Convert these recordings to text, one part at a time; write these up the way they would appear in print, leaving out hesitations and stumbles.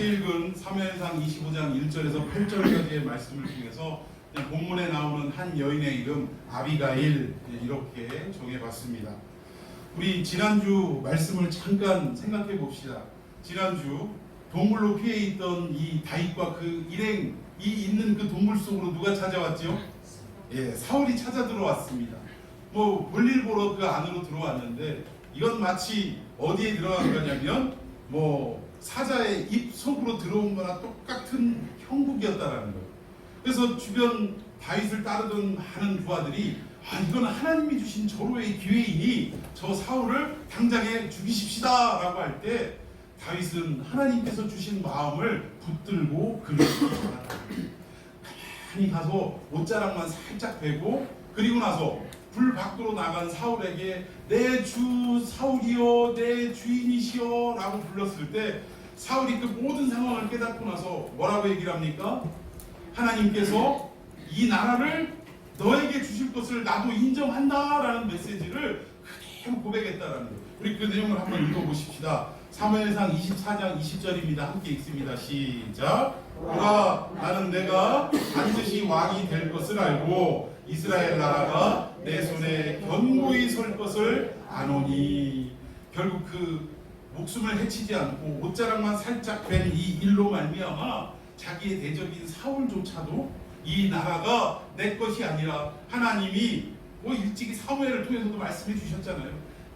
함께 읽은 사무엘상 25장 1절에서 8절까지의 말씀을 통해서 본문에 나오는 한 여인의 이름 아비가일 이렇게 정해봤습니다. 우리 지난주 말씀을 잠깐 생각해 봅시다. 지난주 동굴로 피해 있던 이 다윗과 그 일행이 있는 그 동굴 속으로 누가 찾아왔죠? 예, 사울이 찾아 들어왔습니다. 뭐 볼일 보러 그 안으로 들어왔는데 이건 마치 어디에 들어간 거냐면 뭐 사자의 입 속으로 들어온 거나 똑같은 형국이었다라는 거예요. 그래서 주변 다윗을 따르던 많은 부하들이 이건 하나님이 주신 절호의 기회이니 저 사울을 당장에 죽이십시다 라고 할 때 다윗은 하나님께서 주신 마음을 붙들고 그를 쫓아갔다. 가만히 가서 옷자락만 살짝 베고 그리고 나서 불 밖으로 나간 사울에게 내 주 사울이여 내 주인이시여 라고 불렀을 때 사울이 그 모든 상황을 깨닫고 나서 뭐라고 얘기를 합니까? 하나님께서 이 나라를 너에게 주실 것을 나도 인정한다라는 메시지를 그대로 고백했다라는 거예요. 우리 그 내용을 한번 읽어보십시다. 사무엘상 24장 20절입니다. 함께 읽습니다. 시작. 보라 나는 내가 반드시 왕이 될 것을 알고 이스라엘 나라가 내 손에 견고히 설 것을 아노니. 결국 그 목숨을 해치지 않고 옷자락만 살짝 뺀 이 일로 말미암아 자기의 대적인 사울조차도 이 나라가 내 것이 아니라 하나님이 일찍이 사무엘을 통해서도 말씀해 주셨잖아요.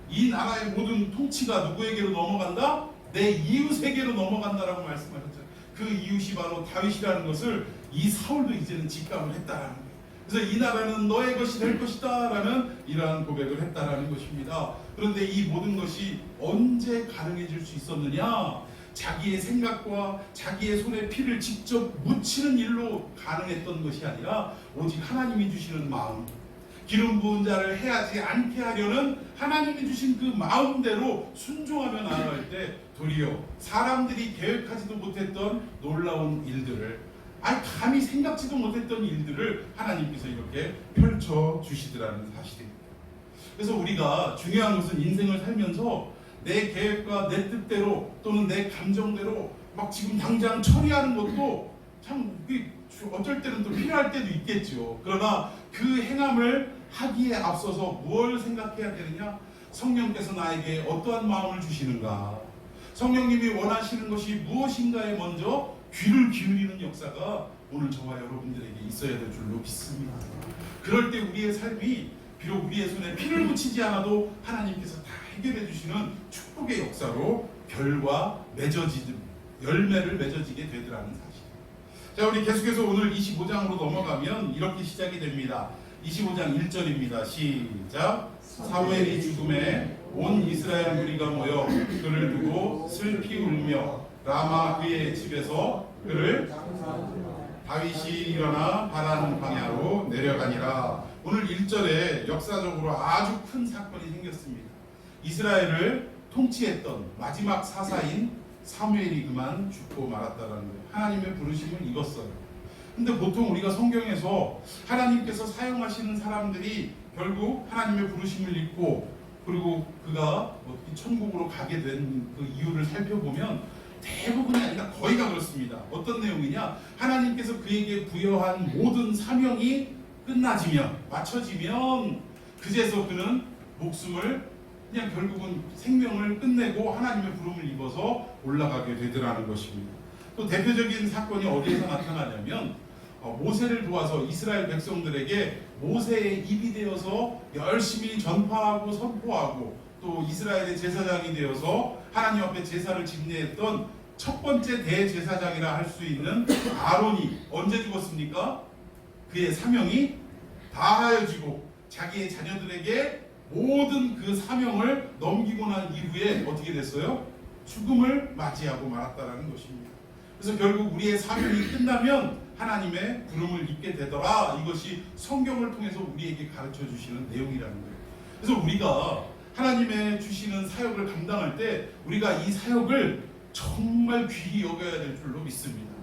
이 나라의 모든 통치가 누구에게로 넘어간다? 내 이웃에게로 넘어간다라고 말씀하셨잖아요. 그 이웃이 바로 다윗이라는 것을 이 사울도 이제는 직감을 했다라는 거예요. 그래서 이 나라는 너의 것이 될 것이다 라는 이러한 고백을 했다라는 것입니다. 그런데 이 모든 것이 언제 가능해질 수 있었느냐? 자기의 생각과 자기의 손에 피를 직접 묻히는 일로 가능했던 것이 아니라 오직 하나님이 주시는 마음, 기름 부은 자를 해하지 않게 하려는 하나님이 주신 그 마음대로 순종하며 나아갈 때 도리어 사람들이 계획하지도 못했던 놀라운 일들을 감히 생각지도 못했던 일들을 하나님께서 이렇게 펼쳐주시더라는 사실입니다. 그래서 우리가 중요한 것은 인생을 살면서 내 계획과 내 뜻대로 또는 내 감정대로 막 지금 당장 처리하는 것도 참 어쩔 때는 또 필요할 때도 있겠죠. 그러나 그 행함을 하기에 앞서서 무엇을 생각해야 되느냐? 성령께서 나에게 어떠한 마음을 주시는가? 성령님이 원하시는 것이 무엇인가에 먼저 귀를 기울이는 역사가 오늘 저와 여러분들에게 있어야 될 줄로 믿습니다. 그럴 때 우리의 삶이 비록 우리의 손에 피를 묻히지 않아도 하나님께서 다 해결해 주시는 축복의 역사로 결과 열매를 맺어지게 되더라는 사실. 자, 우리 계속해서 오늘 25장으로 넘어가면 이렇게 시작이 됩니다. 25장 1절입니다. 시작. 사무엘이 죽음에 온 이스라엘 무리가 모여 그를 두고 슬피 울며 라마 그의 집에서 그를 다윗이 일어나 바라는 방향으로 내려가니라. 오늘 1절에 역사적으로 아주 큰 사건이 생겼습니다. 이스라엘을 통치했던 마지막 사사인 사무엘이 그만 죽고 말았다는 거예요. 하나님의 부르심을 입었어요. 근데 보통 우리가 성경에서 하나님께서 사용하시는 사람들이 결국 하나님의 부르심을 입고 그리고 그가 천국으로 가게 된 그 이유를 살펴보면 대부분이 아니라 거의가 그렇습니다. 어떤 내용이냐? 하나님께서 그에게 부여한 모든 사명이 마쳐지면 그제서 그는 목숨을 그냥 결국은 생명을 끝내고 하나님의 부름을 입어서 올라가게 되더라는 것입니다. 또 대표적인 사건이 어디에서 나타나냐면 모세를 도와서 이스라엘 백성들에게 모세의 입이 되어서 열심히 전파하고 선포하고 또 이스라엘의 제사장이 되어서 하나님 앞에 제사를 집례했던 첫 번째 대제사장이라 할 수 있는 아론이 언제 죽었습니까? 그의 사명이 다하여지고 자기의 자녀들에게 모든 그 사명을 넘기고 난 이후에 어떻게 됐어요? 죽음을 맞이하고 말았다라는 것입니다. 그래서 결국 우리의 사명이 끝나면 하나님의 부름을 입게 되더라. 이것이 성경을 통해서 우리에게 가르쳐 주시는 내용이라는 거예요. 그래서 우리가 하나님의 주시는 사역을 감당할 때 우리가 이 사역을 정말 귀히 여겨야 될 줄로 믿습니다.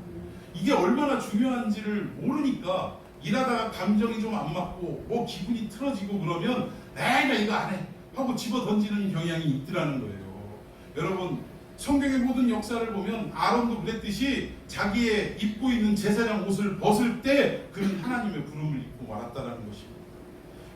이게 얼마나 중요한지를 모르니까 일하다가 감정이 좀 안 맞고 기분이 틀어지고 그러면 내가 이거 안 해 하고 집어 던지는 경향이 있더라는 거예요. 여러분 성경의 모든 역사를 보면 아론도 그랬듯이 자기의 입고 있는 제사장 옷을 벗을 때 그는 하나님의 부름을 입고 말았다는 것입니다.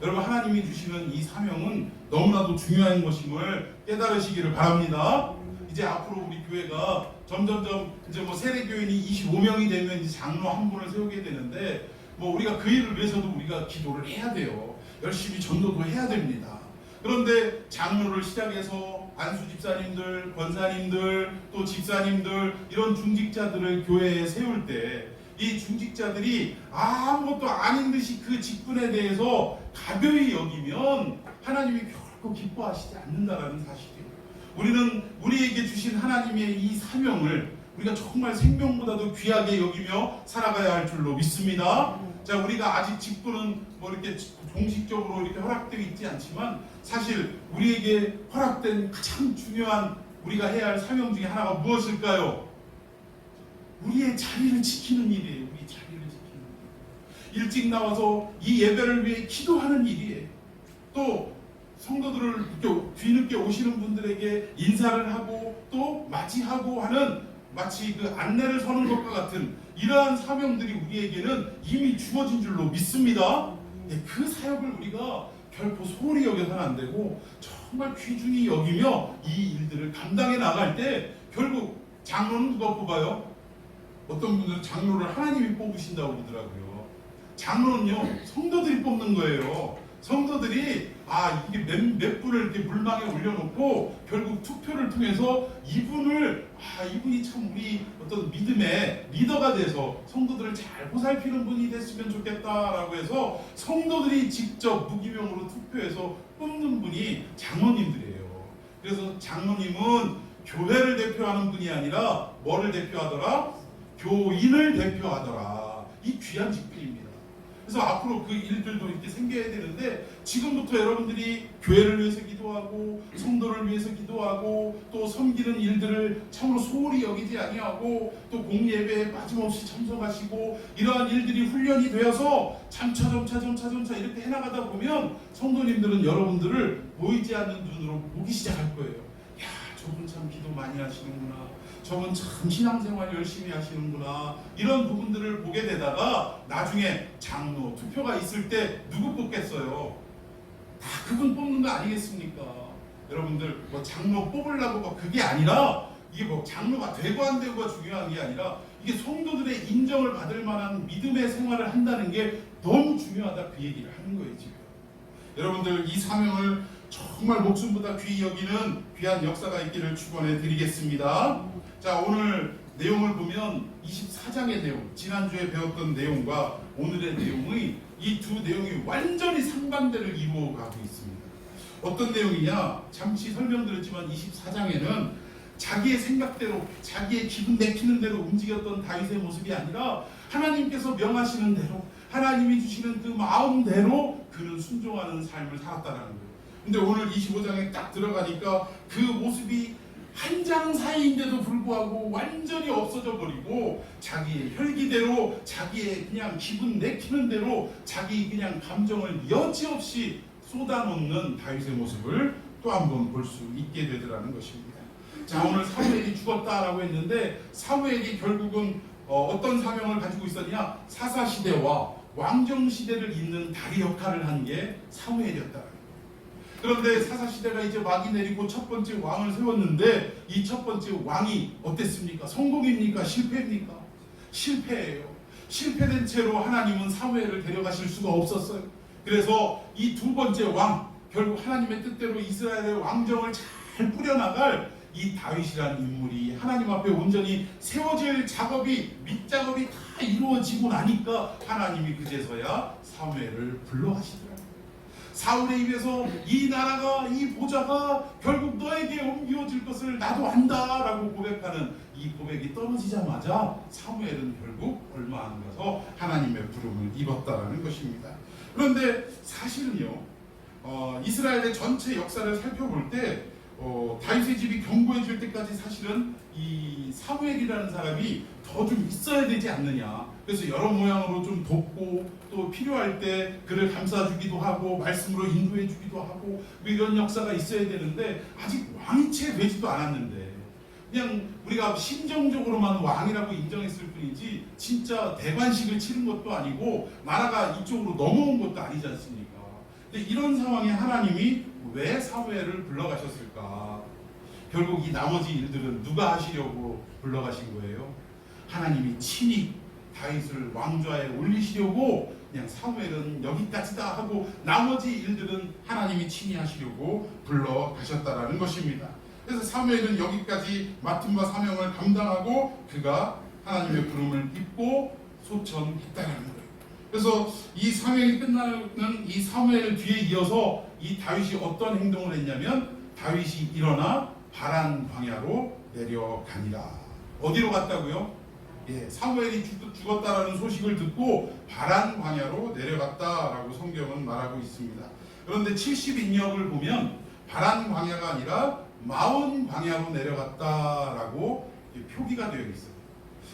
여러분, 하나님이 주시는 이 사명은 너무나도 중요한 것임을 깨달으시기를 바랍니다. 이제 앞으로 우리 교회가 점점점 이제 세례교인이 25명이 되면 이제 장로 한 분을 세우게 되는데 우리가 그 일을 위해서도 우리가 기도를 해야 돼요. 열심히 전도도 해야 됩니다. 그런데 장로를 시작해서 안수 집사님들, 권사님들, 또 집사님들 이런 중직자들을 교회에 세울 때 이 중직자들이 아무것도 아닌 듯이 그 직분에 대해서 가벼이 여기면 하나님이 결코 기뻐하시지 않는다라는 사실이에요. 우리는 우리에게 주신 하나님의 이 사명을 우리가 정말 생명보다도 귀하게 여기며 살아가야 할 줄로 믿습니다. 자, 우리가 아직 직분은 이렇게 공식적으로 이렇게 허락되어 있지 않지만 사실 우리에게 허락된 가장 중요한 우리가 해야 할 사명 중에 하나가 무엇일까요? 우리의 자리를 지키는 일이에요. 우리 자리를 지키는 일. 일찍 나와서 이 예배를 위해 기도하는 일이에요. 또 성도들을 뒤늦게 오시는 분들에게 인사를 하고 또 맞이하고 하는 마치 그 안내를 서는 것과 같은 이러한 사명들이 우리에게는 이미 주어진 줄로 믿습니다. 그 사역을 우리가 결코 소홀히 여겨서는 안 되고 정말 귀중히 여기며 이 일들을 감당해 나갈 때 결국 장로는 누가 뽑아요? 어떤 분들은 장로를 하나님이 뽑으신다고 그러더라고요. 장로는요, 성도들이 뽑는 거예요. 성도들이 이게 몇 분을 이렇게 물망에 올려놓고 결국 투표를 통해서 이분이 참 우리 어떤 믿음의 리더가 돼서 성도들을 잘 보살피는 분이 됐으면 좋겠다라고 해서 성도들이 직접 무기명으로 투표해서 뽑는 분이 장로님들이에요. 그래서 장로님은 교회를 대표하는 분이 아니라 뭐를 대표하더라? 교인을 대표하더라. 이 귀한 직분입니다. 그래서 앞으로 그 일들도 이렇게 생겨야 되는데 지금부터 여러분들이 교회를 위해서 기도하고 성도를 위해서 기도하고 또 섬기는 일들을 참으로 소홀히 여기지 아니하고 또 공예배에 빠짐없이 참석하시고 이러한 일들이 훈련이 되어서 점차 이렇게 해나가다 보면 성도님들은 여러분들을 보이지 않는 눈으로 보기 시작할 거예요. 야, 저분 참 기도 많이 하시는구나. 저분 참 신앙생활 열심히 하시는구나. 이런 부분들을 보게 되다가 나중에 장로 투표가 있을 때 누구 뽑겠어요? 다 그분 뽑는 거 아니겠습니까? 여러분들 장로 뽑으려고 그게 아니라 이게 장로가 되고 안 되고가 중요한 게 아니라 이게 성도들의 인정을 받을 만한 믿음의 생활을 한다는 게 너무 중요하다, 그 얘기를 하는 거예요 지금. 여러분들 이 사명을 정말 목숨보다 귀히 여기는 귀한 역사가 있기를 축원해 드리겠습니다. 자, 오늘 내용을 보면 24장의 내용, 지난주에 배웠던 내용과 오늘의 내용의 이 두 내용이 완전히 상반대를 이루어가고 있습니다. 어떤 내용이냐? 잠시 설명드렸지만 24장에는 자기의 생각대로, 자기의 기분 내키는 대로 움직였던 다윗의 모습이 아니라 하나님께서 명하시는 대로, 하나님이 주시는 그 마음대로 그는 순종하는 삶을 살았다는 거예요. 근데 오늘 25장에 딱 들어가니까 그 모습이 한 장 사이인데도 불구하고 완전히 없어져 버리고 자기의 혈기대로, 자기의 그냥 기분 내키는 대로 자기 그냥 감정을 여지없이 쏟아놓는 다윗의 모습을 또 한 번 볼 수 있게 되더라는 것입니다. 자, 오늘 사무엘이 죽었다라고 했는데 사무엘이 결국은 어떤 사명을 가지고 있었냐? 사사시대와 왕정시대를 잇는 다리 역할을 한 게 사무엘이었다. 그런데 사사시대가 이제 막이 내리고 첫 번째 왕을 세웠는데 이 첫 번째 왕이 어땠습니까? 성공입니까? 실패입니까? 실패예요. 실패된 채로 하나님은 사무엘을 데려가실 수가 없었어요. 그래서 이 두 번째 왕, 결국 하나님의 뜻대로 이스라엘의 왕정을 잘 꾸려나갈 이 다윗이라는 인물이 하나님 앞에 온전히 세워질 작업이, 밑작업이 다 이루어지고 나니까 하나님이 그제서야 사무엘을 불러가시더라고요. 사울의 입에서 이 나라가, 이 보좌가 결국 너에게 옮겨질 것을 나도 안다라고 고백하는 이 고백이 떨어지자마자 사무엘은 결국 얼마 안 가서 하나님의 부름을 입었다라는 것입니다. 그런데 사실은요, 이스라엘의 전체 역사를 살펴볼 때 다윗의 집이 견고해질 때까지 사실은 이 사무엘이라는 사람이 더 좀 있어야 되지 않느냐. 그래서 여러 모양으로 좀 돕고 또 필요할 때 그를 감싸주기도 하고 말씀으로 인도해주기도 하고 이런 역사가 있어야 되는데 아직 왕이 채 되지도 않았는데 그냥 우리가 심정적으로만 왕이라고 인정했을 뿐이지 진짜 대관식을 치른 것도 아니고 나라가 이쪽으로 넘어온 것도 아니지 않습니까? 근데 이런 상황에 하나님이 왜 사무엘을 불러가셨을까? 결국 이 나머지 일들은 누가 하시려고 불러가신 거예요? 하나님이 친히 다윗을 왕좌에 올리시려고 그냥 사무엘은 여기까지다 하고 나머지 일들은 하나님이 친히 하시려고 불러가셨다라는 것입니다. 그래서 사무엘은 여기까지 맡은 바 사명을 감당하고 그가 하나님의 부름을 입고 소천했다는 거예요. 그래서 이 사명이 끝나는 이 사무엘 뒤에 이어서 이 다윗이 어떤 행동을 했냐면 다윗이 일어나 바란 광야로 내려가니라. 어디로 갔다고요? 예, 사무엘이 죽었다라는 소식을 듣고 바란 광야로 내려갔다라고 성경은 말하고 있습니다. 그런데 70인역을 보면 바란 광야가 아니라 마온 광야로 내려갔다라고 표기가 되어 있어요.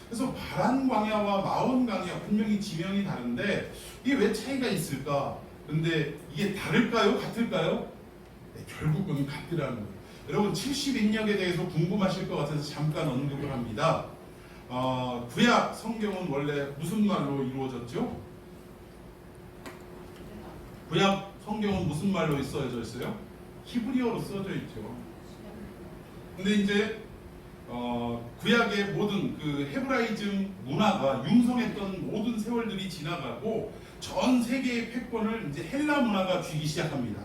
그래서 바란 광야와 마온 광야 분명히 지명이 다른데 이게 왜 차이가 있을까? 근데 이게 다를까요? 같을까요? 네, 결국은 같더라는 거예요. 여러분 70인역에 대해서 궁금하실 것 같아서 잠깐 언급을 합니다. 구약 성경은 원래 무슨 말로 이루어졌죠? 구약 성경은 무슨 말로 써져 있어요? 히브리어로 써져 있죠. 근데 이제 구약의 모든 그 헤브라이즘 문화가 융성했던 모든 세월들이 지나가고 전 세계의 패권을 이제 헬라 문화가 쥐기 시작합니다.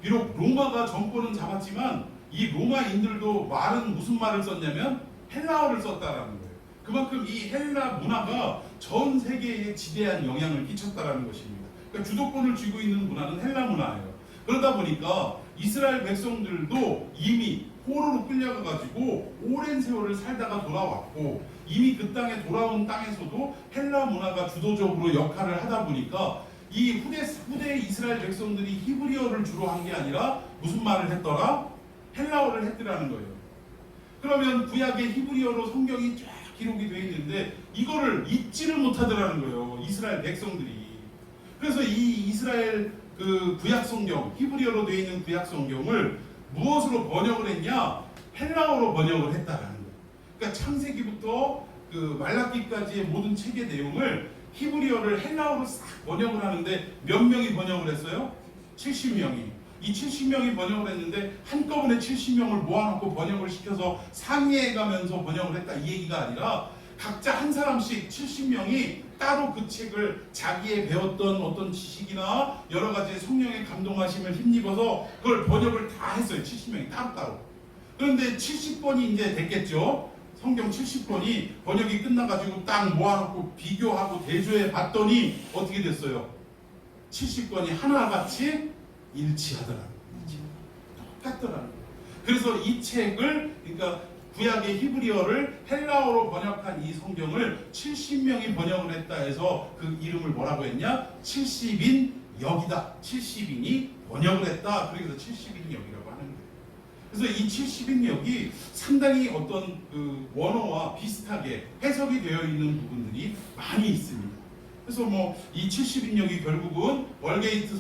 비록 로마가 정권은 잡았지만 이 로마인들도 말은 무슨 말을 썼냐면 헬라어를 썼다라는 거예요. 그만큼 이 헬라 문화가 전 세계에 지대한 영향을 끼쳤다라는 것입니다. 그러니까 주도권을 쥐고 있는 문화는 헬라 문화예요. 그러다 보니까 이스라엘 백성들도 이미 포로로 끌려가가지고 오랜 세월을 살다가 돌아왔고 이미 그 땅에 돌아온 땅에서도 헬라 문화가 주도적으로 역할을 하다 보니까 이 후대 이스라엘 백성들이 히브리어를 주로 한 게 아니라 무슨 말을 했더라? 헬라어를 했더라는 거예요. 그러면 구약의 히브리어로 성경이 쫙 기록이 되어 있는데 이거를 읽지를 못하더라는 거예요. 이스라엘 백성들이. 그래서 이 이스라엘 그 구약 성경, 히브리어로 되어 있는 구약 성경을 무엇으로 번역을 했냐? 헬라어로 번역을 했다라는 거예요. 그러니까 창세기부터 그 말라기까지의 모든 책의 내용을 히브리어를 헬라어로 싹 번역을 하는데 몇 명이 번역을 했어요? 70명이. 이 70명이 번역을 했는데 한꺼번에 70명을 모아놓고 번역을 시켜서 상의해가면서 번역을 했다 이 얘기가 아니라 각자 한 사람씩 70명이 따로 그 책을 자기의 배웠던 어떤 지식이나 여러 가지 성령의 감동하심을 힘입어서 그걸 번역을 다 했어요. 70명이 따로따로. 그런데 70권이 이제 됐겠죠. 성경 70권이 번역이 끝나가지고 딱 모아놓고 비교하고 대조해 봤더니 어떻게 됐어요? 70권이 하나같이 일치하더라는 거죠. 똑같더라는 거예요. 그래서 이 책을 그러니까 구약의 히브리어를 헬라어로 번역한 이 성경을 70명이 번역을 했다 해서 그 이름을 뭐라고 했냐? 70인 역이다. 70인이 번역을 했다. 그래서 70인 역이라고 하는 거예요. 그래서 이 70인 역이 상당히 어떤 그 원어와 비슷하게 해석이 되어 있는 부분들이 많이 있습니다. 그래서 뭐 이 70인 역이 결국은 월게이트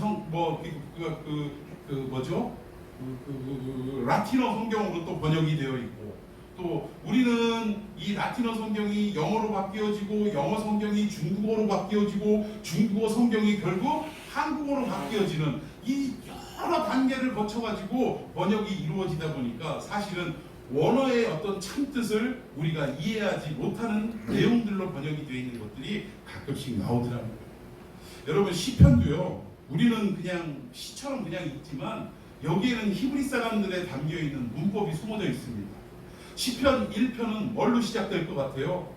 라틴어 성경으로 또 번역이 되어 있고 또 우리는 이 라틴어 성경이 영어로 바뀌어지고 영어 성경이 중국어로 바뀌어지고 중국어 성경이 결국 한국어로 바뀌어지는 이 여러 단계를 거쳐가지고 번역이 이루어지다 보니까 사실은 원어의 어떤 참뜻을 우리가 이해하지 못하는 내용들로 번역이 되어 있는 것들이 가끔씩 나오더라고요. 여러분 시편도요. 우리는 그냥 시처럼 그냥 읽지만 여기에는 히브리 사람들의 담겨있는 문법이 숨어져 있습니다. 시편 1편은 뭘로 시작될 것 같아요?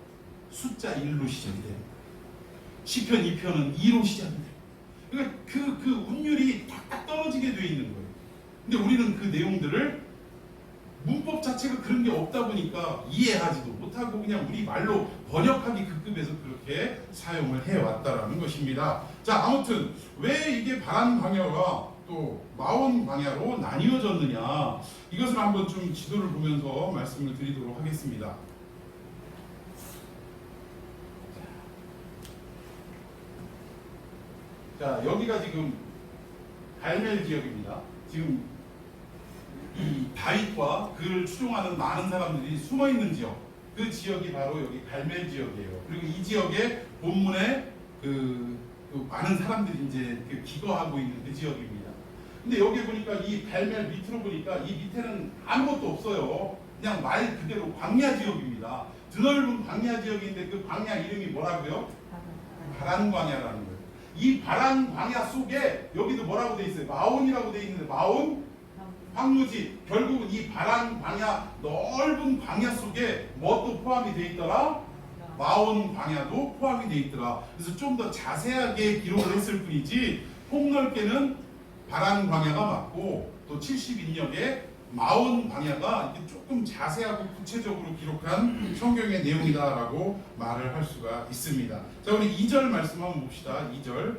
숫자 1로 시작이 돼요. 시편 2편은 2로 시작이 돼요. 그러니까 그 운율이 딱딱 떨어지게 되어 있는 거예요. 근데 우리는 그 내용들을 문법 자체가 그런 게 없다 보니까 이해하지도 못하고 그냥 우리 말로 번역하기 급급해서 그렇게 사용을 해왔다라는 것입니다. 자, 아무튼 왜 이게 바란 광야와 또 마온 광야로 나뉘어졌느냐 이것을 한번 좀 지도를 보면서 말씀을 드리도록 하겠습니다. 자, 여기가 지금 갈멜 지역입니다. 지금 이 다윗과 그를 추종하는 많은 사람들이 숨어 있는 지역, 그 지역이 바로 여기 갈멜 지역이에요. 그리고 이 지역에 본문에 그 많은 사람들이 이제 그 기거하고 있는 그 지역입니다. 근데 여기 보니까 이 갈멜 밑으로 보니까 이 밑에는 아무것도 없어요. 그냥 말 그대로 광야 지역입니다. 드넓은 광야 지역인데 그 광야 이름이 뭐라고요? 바란 광야라는 거예요. 이 바란 광야 속에 여기도 뭐라고 돼 있어요? 마온이라고 돼 있는데 마온 황무지. 결국은 이 바란 광야 넓은 광야 속에 뭣도 포함이 돼 있더라? 마온 광야도 포함이 돼 있더라. 그래서 좀 더 자세하게 기록을 했을 뿐이지 폭넓게는 바란 광야가 맞고 또 70인역에 마온 광야가 이렇게 조금 자세하고 구체적으로 기록한 성경의 내용이다라고 말을 할 수가 있습니다. 자, 우리 2절 말씀 한번 봅시다. 2절.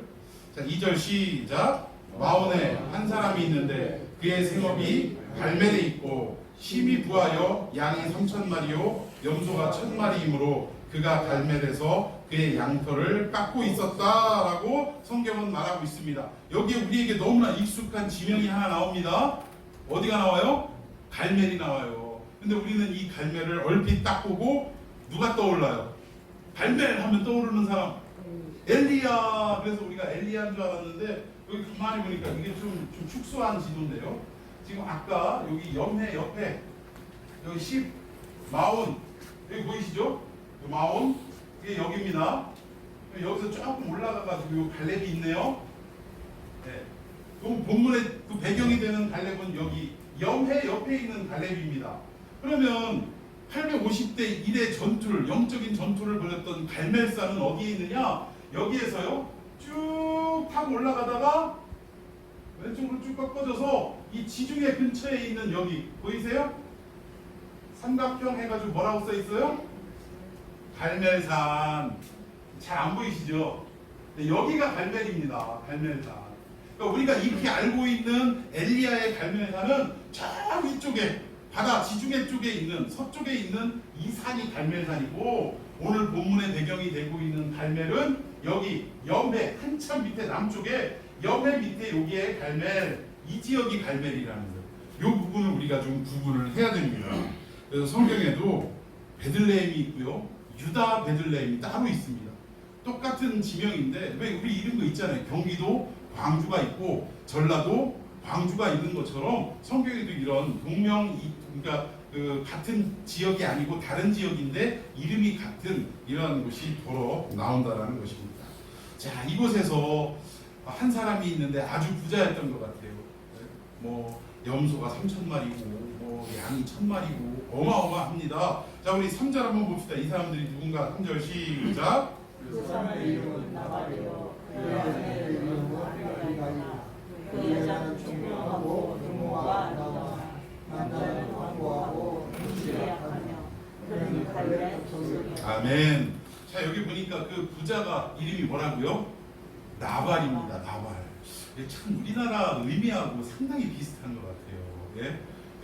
자, 2절 시작. 마온에 한 사람이 있는데 그의 생업이 갈멜에 있고 힘이 부하여 양이 3,000마리요 염소가 1,000마리이므로 그가 갈멜에서 그의 양털을 깎고 있었다라고 성경은 말하고 있습니다. 여기에 우리에게 너무나 익숙한 지명이 하나 나옵니다. 어디가 나와요? 갈멜이 나와요. 근데 우리는 이 갈멜을 얼핏 딱 보고 누가 떠올라요? 갈멜 하면 떠오르는 사람 엘리야. 그래서 우리가 엘리야인 줄 알았는데 여기 가만히 보니까 이게 좀 축소한 지도인데요. 지금 아까 여기 염해 옆에 여기 10 마온 여기 보이시죠? 마온 이게 여기입니다. 여기서 조금 올라가가지고 요 갈렙이 있네요. 네. 그 본문의 그 배경이 되는 갈렙은 여기 염해 옆에 있는 갈렙입니다. 그러면 850대 1의 전투를 영적인 전투를 벌였던 갈멜산은 어디에 있느냐? 여기에서요 쭉 타고 올라가다가 왼쪽으로 쭉 꺾어져서 이 지중해 근처에 있는 여기 보이세요? 삼각형 해가지고 뭐라고 써 있어요? 갈멜산. 잘 안 보이시죠? 네, 여기가 갈멜입니다. 갈멜산. 그러니까 우리가 이렇게 알고 있는 엘리야의 갈멜산은 저 위쪽에 바다 지중해 쪽에 있는 서쪽에 있는 이 산이 갈멜산이고 오늘 본문의 배경이 되고 있는 갈멜은 여기 염해 한참 밑에 남쪽에 염해 밑에 여기에 갈멜 이 지역이 갈멜이라는 거예요. 이 부분을 우리가 좀 구분을 해야 됩니다. 그래서 성경에도 베들레헴이 있고요. 유다 베들레헴이 따로 있습니다. 똑같은 지명인데 왜 우리 이런 거 있잖아요. 경기도 광주가 있고 전라도 광주가 있는 것처럼 성경에도 이런 동명 그러니까 그 같은 지역이 아니고 다른 지역인데 이름이 같은 이런 곳이 도로 나온다라는 것입니다. 자, 이곳에서 한 사람이 있는데 아주 부자였던 것 같아요. 뭐 염소가 3,000마리고 뭐 양이 1,000마리고 어마어마합니다. 자, 우리 3절 한번 봅시다. 이 사람들이 누군가 3절 시작. 그 사람의 이름은 나발이요 그 여자의 이름은 아비가일이라 그 여자는 총명하고 부모가 아름다워 남자는 완고하고 눈이 약하며 그는 갈렙 족속이라. 아멘. 자, 여기 보니까 그 부자가 이름이 뭐라고요? 나발입니다. 나발. 참 우리나라 의미하고 상당히 비슷한 것 같아요. 예?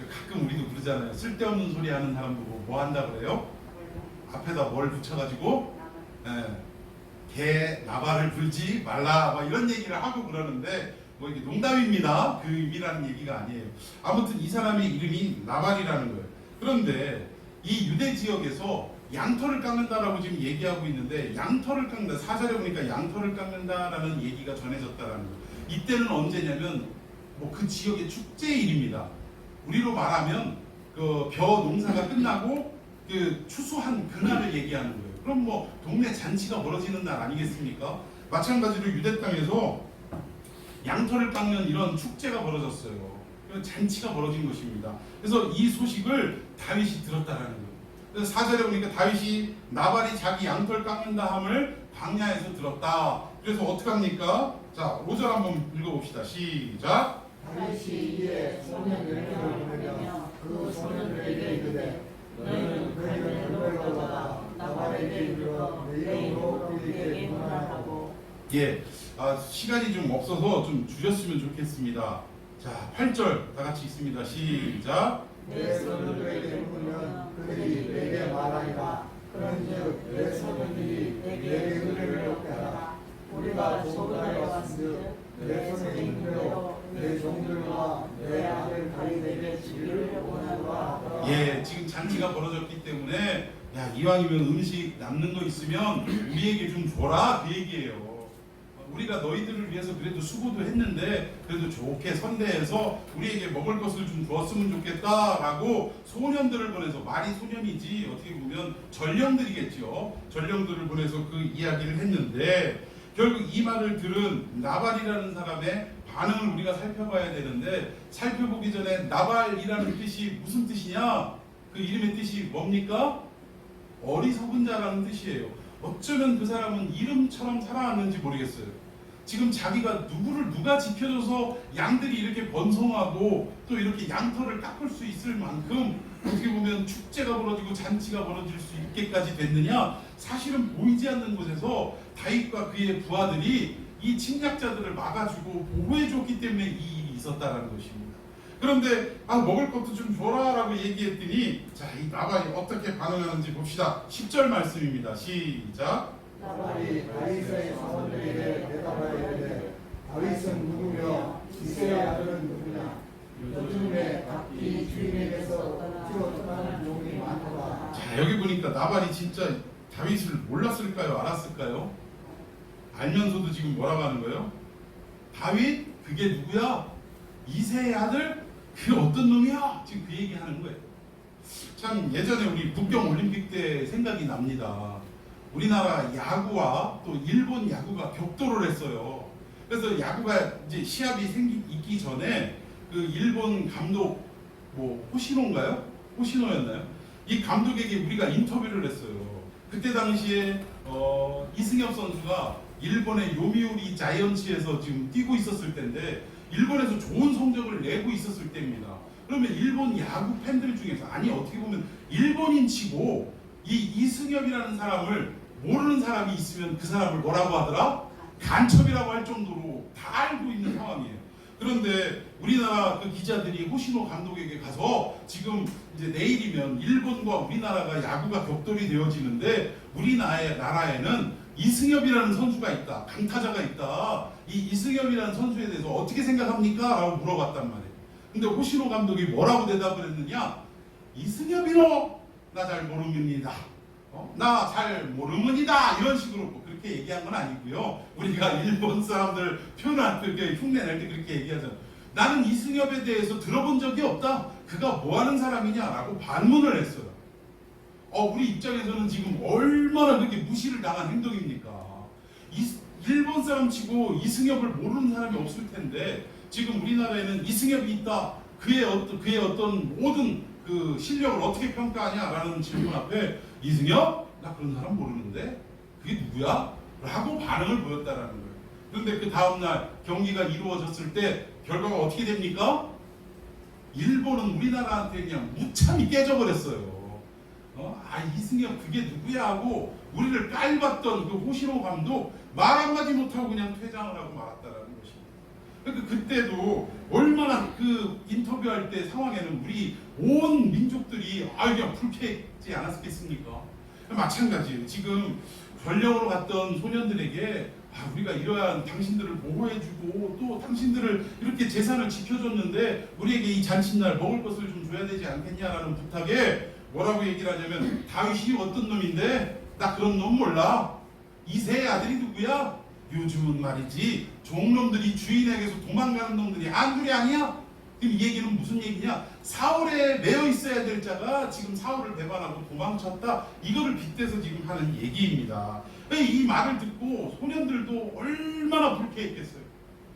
가끔 우리도 그러잖아요. 쓸데없는 소리 하는 사람도 뭐 한다 그래요? 앞에다 뭘 붙여가지고 개 나발을 불지 말라 막 이런 얘기를 하고 그러는데 뭐 이게 농담입니다. 그 의미라는 얘기가 아니에요. 아무튼 이 사람의 이름이 나발이라는 거예요. 그런데 이 유대 지역에서 양털을 깎는다라고 지금 얘기하고 있는데 양털을 깎는다. 4절에 보니까 양털을 깎는다라는 얘기가 전해졌다라는 거예요. 이때는 언제냐면 뭐 그 지역의 축제일입니다. 우리로 말하면 그 벼 농사가 끝나고 그 추수한 그날을 얘기하는 거예요. 그럼 뭐 동네 잔치가 벌어지는 날 아니겠습니까? 마찬가지로 유대 땅에서 양털을 깎는 이런 축제가 벌어졌어요. 잔치가 벌어진 것입니다. 그래서 이 소식을 다윗이 들었다라는 거예요. 그래서 4절에 보니까 다윗이 나발이 자기 양털 깎는다 함을 광야에서 들었다. 그래서 어떻게 합니까? 자, 5절 한번 읽어봅시다. 시작. 다윗이 이에 소년 10명을 보내며 그 소년들에게 이르되 너희는 갈멜 너를 가다가 나발에게 이르러 내 이름으로 그에게 문안하고. 예, 시간이 좀 없어서 좀 줄였으면 좋겠습니다. 자, 8절 다 같이 있습니다. 시작. 내 소년들에게 묻으면 그들이 내게 말하리라. 그런즉 내 소년들이 내게 은혜를 얻게 하라. 우리가 조그라에 왔은즉 내 손에 힘으로 내 종들과 내 아들 다윗에게 지기를 원하노라. 이왕이면 음식 남는 거 있으면 우리에게 좀 줘라 그 얘기예요. 우리가 너희들을 위해서 그래도 수고도 했는데 그래도 좋게 선대해서 우리에게 먹을 것을 좀 주었으면 좋겠다라고 소년들을 보내서, 말이 소년이지 어떻게 보면 전령들이겠죠. 전령들을 보내서 그 이야기를 했는데 결국 이 말을 들은 나발이라는 사람의 반응을 우리가 살펴봐야 되는데, 살펴보기 전에 나발이라는 뜻이 무슨 뜻이냐? 그 이름의 뜻이 뭡니까? 어리석은 자라는 뜻이에요. 어쩌면 그 사람은 이름처럼 살아왔는지 모르겠어요. 지금 자기가 누가 지켜줘서 양들이 이렇게 번성하고 또 이렇게 양털을 깎을 수 있을 만큼 어떻게 보면 축제가 벌어지고 잔치가 벌어질 수 있게까지 됐느냐? 사실은 보이지 않는 곳에서 다윗과 그의 부하들이 이 침략자들을 막아주고 보호해줬기 때문에 이 일이 있었다는 것입니다. 그런데 먹을 것도 좀 줘라라고 얘기했더니, 자, 이 나발이 어떻게 반응하는지 봅시다. 10절 말씀입니다. 시작. 나발이 다윗의 사원들에게 대답하여 이르되 다윗은 누구며 이새의 아들은 누구냐? 요즘에 각기 주인에게서 뛰어떠나는 종이 많도다. 자, 여기 보니까 나발이 진짜 다윗을 몰랐을까요? 알았을까요? 알면서도 지금 뭐라고 하는 거예요? 다윗? 그게 누구야? 이새의 아들? 그 어떤 놈이야? 지금 그 얘기하는 거예요. 참 예전에 우리 북경 올림픽 때 생각이 납니다. 우리나라 야구와 또 일본 야구가 격돌을 했어요. 그래서 야구가 이제 시합이 있기 전에 그 일본 감독 호시노인가요? 호시노였나요? 이 감독에게 우리가 인터뷰를 했어요. 그때 당시에 이승엽 선수가 일본의 요미우리 자이언츠에서 지금 뛰고 있었을 때인데 일본에서 좋은 성적을 내고 있었을 때입니다. 그러면 일본 야구 팬들 중에서, 아니 어떻게 보면 일본인치고 이 이승엽이라는 사람을 모르는 사람이 있으면 그 사람을 뭐라고 하더라? 간첩이라고 할 정도로 다 알고 있는 상황이에요. 그런데 우리나라 그 기자들이 호시노 감독에게 가서 지금 이제 내일이면 일본과 우리나라가 야구가 격돌이 되어지는데 우리나라에는 이승엽이라는 선수가 있다, 강타자가 있다. 이 이승엽이라는 선수에 대해서 어떻게 생각합니까? 라고 물어봤단 말이에요. 근데 호시노 감독이 뭐라고 대답을 했느냐? 이승엽이요? 나 잘 모릅니다. 나 잘 모르문이다, 이런 식으로 그렇게 얘기한 건 아니고요. 우리가 일본 사람들 표현할 때 흉내낼 때 그렇게 얘기하잖아요. 나는 이승엽에 대해서 들어본 적이 없다. 그가 뭐 하는 사람이냐라고 반문을 했어요. 우리 입장에서는 지금 얼마나 그렇게 무시를 당한 행동입니까? 일본 사람 치고 이승엽을 모르는 사람이 없을 텐데 지금 우리나라에는 이승엽이 있다. 그의 어떤 모든 그 실력을 어떻게 평가하냐라는 질문 앞에 이승엽? 나 그런 사람 모르는데 그게 누구야? 라고 반응을 보였다라는 거예요. 그런데 그 다음날 경기가 이루어졌을 때 결과가 어떻게 됩니까? 일본은 우리나라한테 그냥 무참히 깨져버렸어요. 이승엽 그게 누구야 하고 우리를 깔봤던 그 호시노 감독 말 한마디 못하고 그냥 퇴장을 하고 말았다라는 것입니다. 그러니까 그때도 얼마나 그 인터뷰할 때 상황에는 우리 온 민족들이 그냥 불쾌했지 않았겠습니까? 마찬가지예요. 지금 전령으로 갔던 소년들에게 우리가 이러한 당신들을 보호해주고 또 당신들을 이렇게 재산을 지켜줬는데 우리에게 이 잔칫날 먹을 것을 좀 줘야 되지 않겠냐라는 부탁에 뭐라고 얘기를 하냐면, 다윗이 어떤 놈인데 나 그런 놈 몰라. 이새의 아들이 누구야? 요즘은 말이지 종놈들이 주인에게서 도망가는 놈들이 한둘이 아니야? 그럼 이 얘기는 무슨 얘기냐? 사울에 매여 있어야 될 자가 지금 사울을 배반하고 도망쳤다. 이거를 빗대서 지금 하는 얘기입니다. 이 말을 듣고 소년들도 얼마나 불쾌했겠어요.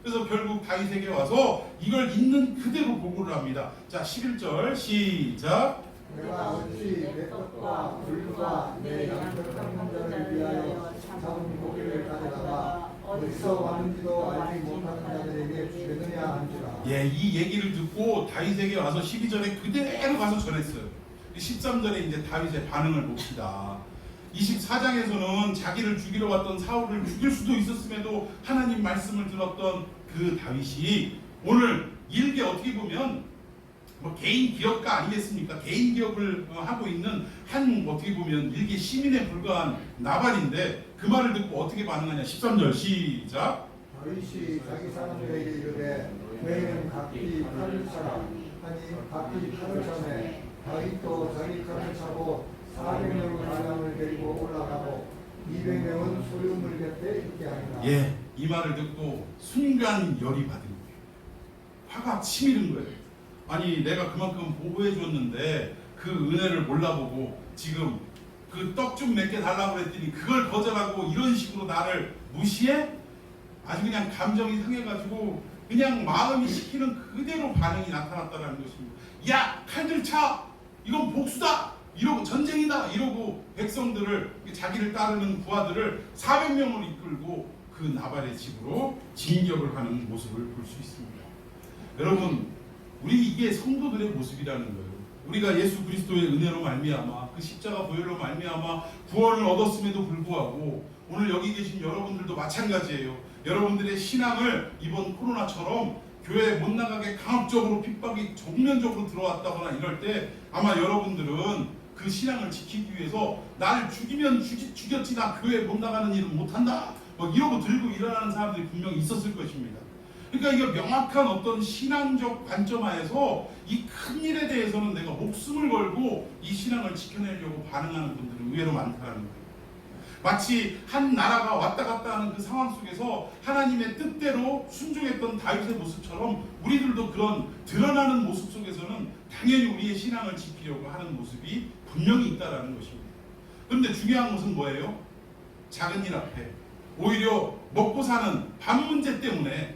그래서 결국 다윗에게 와서 이걸 있는 그대로 보고를 합니다. 자, 11절 시작. 내가 어찌 내 것과 물과 내 양털 깎는 자를 위하여 잡은 고기를 가져다가 어디서 왔는지도 알지 못하는 자들에게 주겠느냐 한지라. 이 얘기를 듣고 다윗에게 와서 12절에 그대로 가서 전했어요. 13절에 이제 다윗의 반응을 봅시다. 24장에서는 자기를 죽이러 왔던 사울을 죽일 수도 있었음에도 하나님 말씀을 들었던 그 다윗이 오늘 일개 어떻게 보면 개인 기업가 아니겠습니까? 개인 기업을 하고 있는 한 어떻게 보면 일개 시민에 불과한 나발인데 그 말을 듣고 어떻게 반응하냐? 13절 시작. 다윗이 자기 사람들에게 이르되 너희는 각기 칼을 차라 하니 각기 칼을 차매 다윗도 자기 칼을 차고 400명은 아람을 데리고 올라가고 200명은 소유물 곁에 있게 하니라. 예, 이 말을 듣고 순간 열이 받은 거예요. 화가 치미는 거예요. 아니 내가 그만큼 보호해 줬는데 그 은혜를 몰라보고 지금 그 떡 좀 몇 개 달라고 그랬더니 그걸 거절하고 이런 식으로 나를 무시해? 아주 그냥 감정이 상해가지고 그냥 마음이 시키는 그대로 반응이 나타났다는 것입니다. 야, 칼들 차! 이건 복수다! 이러고 전쟁이다! 이러고 백성들을, 자기를 따르는 부하들을 400명을 이끌고 그 나발의 집으로 진격을 하는 모습을 볼 수 있습니다. 여러분, 우리 이게 성도들의 모습이라는 거예요. 우리가 예수 그리스도의 은혜로 말미암아 그 십자가 보혈로 말미암아 구원을 얻었음에도 불구하고 오늘 여기 계신 여러분들도 마찬가지예요. 여러분들의 신앙을 이번 코로나처럼 교회에 못 나가게 강압적으로 핍박이 정면적으로 들어왔다거나 이럴 때 아마 여러분들은 그 신앙을 지키기 위해서 나를 죽이면 죽였지 나 교회에 못 나가는 일은 못한다 뭐 이러고 들고 일어나는 사람들이 분명히 있었을 것입니다. 그러니까 이게 명확한 어떤 신앙적 관점 하에서 이 큰 일에 대해서는 내가 목숨을 걸고 이 신앙을 지켜내려고 반응하는 분들은 의외로 많다는 거예요. 마치 한 나라가 왔다 갔다 하는 그 상황 속에서 하나님의 뜻대로 순종했던 다윗의 모습처럼 우리들도 그런 드러나는 모습 속에서는 당연히 우리의 신앙을 지키려고 하는 모습이 분명히 있다는 것입니다. 그런데 중요한 것은 뭐예요? 작은 일 앞에 오히려 먹고 사는 밥 문제 때문에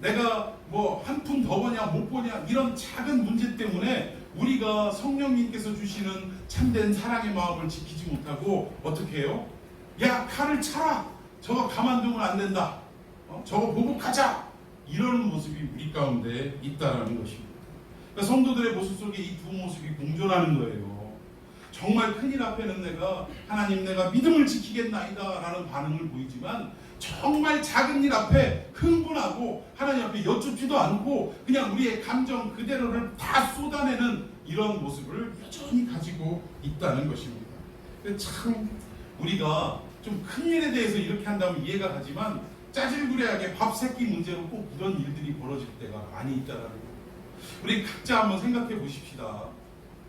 내가 뭐 한 푼 더 버냐 못 버냐 이런 작은 문제 때문에 우리가 성령님께서 주시는 참된 사랑의 마음을 지키지 못하고 어떻게 해요? 야, 칼을 차라! 저거 가만두면 안 된다. 저거 보복하자! 이러는 모습이 우리 가운데 있다는 것입니다. 그러니까 성도들의 모습 속에 이 두 모습이 공존하는 거예요. 정말 큰일 앞에는 내가 믿음을 지키겠나이다 라는 반응을 보이지만 정말 작은 일 앞에 흥분하고 하나님 앞에 여쭙지도 않고 그냥 우리의 감정 그대로를 다 쏟아내는 이런 모습을 여전히 가지고 있다는 것입니다. 참 우리가 좀 큰 일에 대해서 이렇게 한다면 이해가 가지만 짜질구레하게 밥 세끼 문제로 꼭 이런 일들이 벌어질 때가 많이 있다는 거예요. 우리 각자 한번 생각해 보십시다.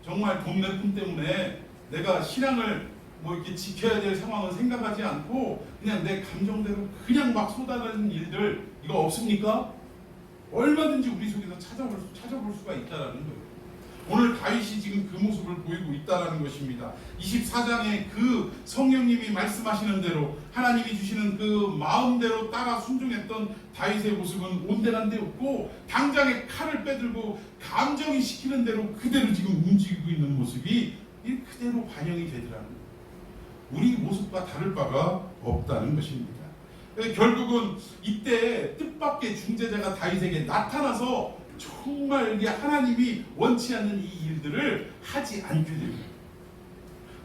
정말 돈 몇 푼 때문에 내가 신앙을 뭐 이렇게 지켜야 될 상황을 생각하지 않고 그냥 내 감정대로 그냥 막 쏟아내는 일들 이거 없습니까? 얼마든지 우리 속에서 찾아볼 수가 있다는 거예요. 오늘 다윗이 지금 그 모습을 보이고 있다는 것입니다. 24장에 그 성령님이 말씀하시는 대로 하나님이 주시는 그 마음대로 따라 순종했던 다윗의 모습은 온데간데 없고 당장에 칼을 빼들고 감정이 시키는 대로 그대로 지금 움직이고 있는 모습이 그대로 반영이 되더라는 거예요. 우리 모습과 다를 바가 없다는 것입니다. 결국은 이때 뜻밖의 중재자가 다윗에게 나타나서 정말 이게 하나님이 원치 않는 이 일들을 하지 않게 됩니다.